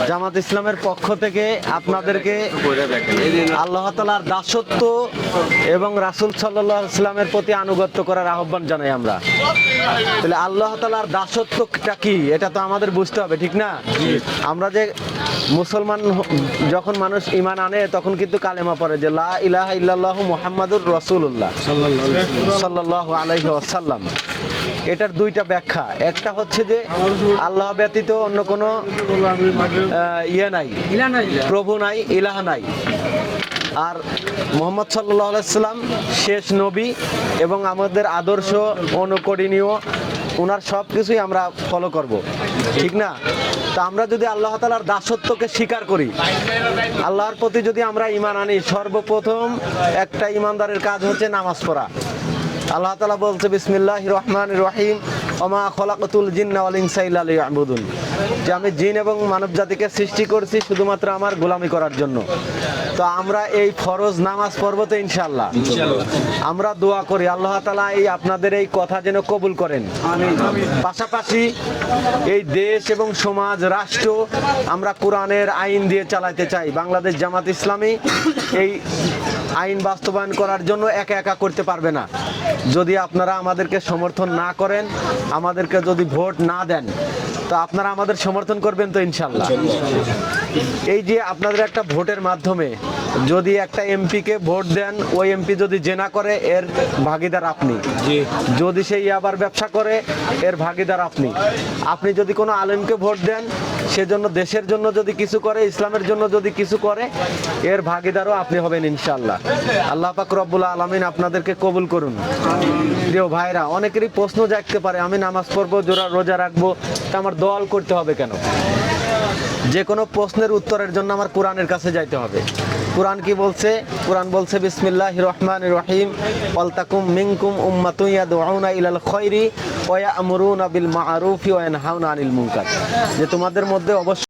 জামাত ইসলামের পক্ষ থেকে আপনাদেরকে আল্লাহ তাআলার দাসত্ব এবং রাসূল সাল্লাল্লাহু আলাইহি ওয়াসাল্লামের প্রতি আনুগত্য করার আহ্বান জানাই আমরা। তাহলে আল্লাহ তাআলার দাসত্বটা কি এটা তো আমাদের বুঝতে হবে, ঠিক না? আমরা যে মুসলমান যখন মানুষ ঈমান আনে তখন কিন্তু কালেমা পড়ে যে লা ইলাহা ইল্লাল্লাহু মুহাম্মাদুর রাসূলুল্লাহ সাল্লাল্লাহু আলাইহি ওয়াসাল্লাম। এটার দুইটা ব্যাখ্যা। একটা হচ্ছে যে আল্লাহ ব্যতীত অন্য কোনো প্রভু নাই, ইলাহ নাই। আর মুহাম্মদ সাল্লাল্লাহু আলাইহি সাল্লাম শেষ নবী এবং আমাদের আদর্শ অনুকরণীয়, ওনার সব কিছুই আমরা ফলো করব, ঠিক না? তা আমরা যদি আল্লাহ তাআলার দাসত্বকে স্বীকার করি, আল্লাহর প্রতি যদি আমরা ঈমান আনি, সর্বপ্রথম একটা ঈমানদারের কাজ হচ্ছে নামাজ পড়া। আল্লাহ তাআলা বলছে বিসমিল্লাহির রহমানির রহিম ওমা খলাকতুল জিন্না ওয়াল ইনসা ইল্লা লিয়াবুদুন, যে আমি জিন এবং মানব জাতিকে সৃষ্টি করছি শুধুমাত্র আমার গোলামি করার জন্য। তো আমরা এই ফরজ নামাজ পড়ব তো ইনশাআল্লাহ। আমরা দোয়া করি আল্লাহ তাআলা এই আপনাদের এই কথা যেন কবুল করেন। পাশাপাশি এই দেশ এবং সমাজ রাষ্ট্র আমরা কোরআনের আইন দিয়ে চালাতে চাই। বাংলাদেশ জামাত ইসলামী এই আইন বাস্তবায়ন করার জন্য একা একা করতে পারবে না। যদি আপনারা আমাদেরকে সমর্থন না করেন, আমাদেরকে যদি ভোট না দেন, তো আপনারা আমাদের সমর্থন করবেন তো ইনশাআল্লাহ। এই যে আপনাদের একটা ভোটের মাধ্যমে যদি একটা এমপিকে ভোট দেন, ওই এমপি যদি জেনা করে এর ভাগীদার আপনি, যদি সেই আবার ব্যবসা করে এর ভাগীদার আপনি। আপনি যদি কোনো আলেমকে ভোট দেন, সেজন্য দেশের জন্য যদি কিছু করে, ইসলামের জন্য যদি কিছু করে, এর ভাগীদারও আপনি হবেন ইনশাআল্লাহ। আল্লাহ পাক রব্বুল আলামিন আপনাদেরকে কবুল করুন। প্রিয় ভাইরা, অনেকেরই প্রশ্ন জাগতে পারে আমি নামাজ পড়বো, রোজা রাখবো, তা আমার দোয়াল করতে হবে কেন? যে কোনো প্রশ্নের উত্তরের জন্য আমার কোরআনের কাছে যাইতে হবে। কোরআন কি বলছে? কোরআন বলছে বিসমিল্লাহির রহমানির রহিম ওয়ালতাকুম মিনকুম উম্মাতুন ইয়াদউনা ইলাল খায়রি ওয়া ইয়া'মুরুনা বিল মা'রুফি ওয়া ইয়ানহাউনা আনিল মুনকার, যে তোমাদের মধ্যে অবশ্যই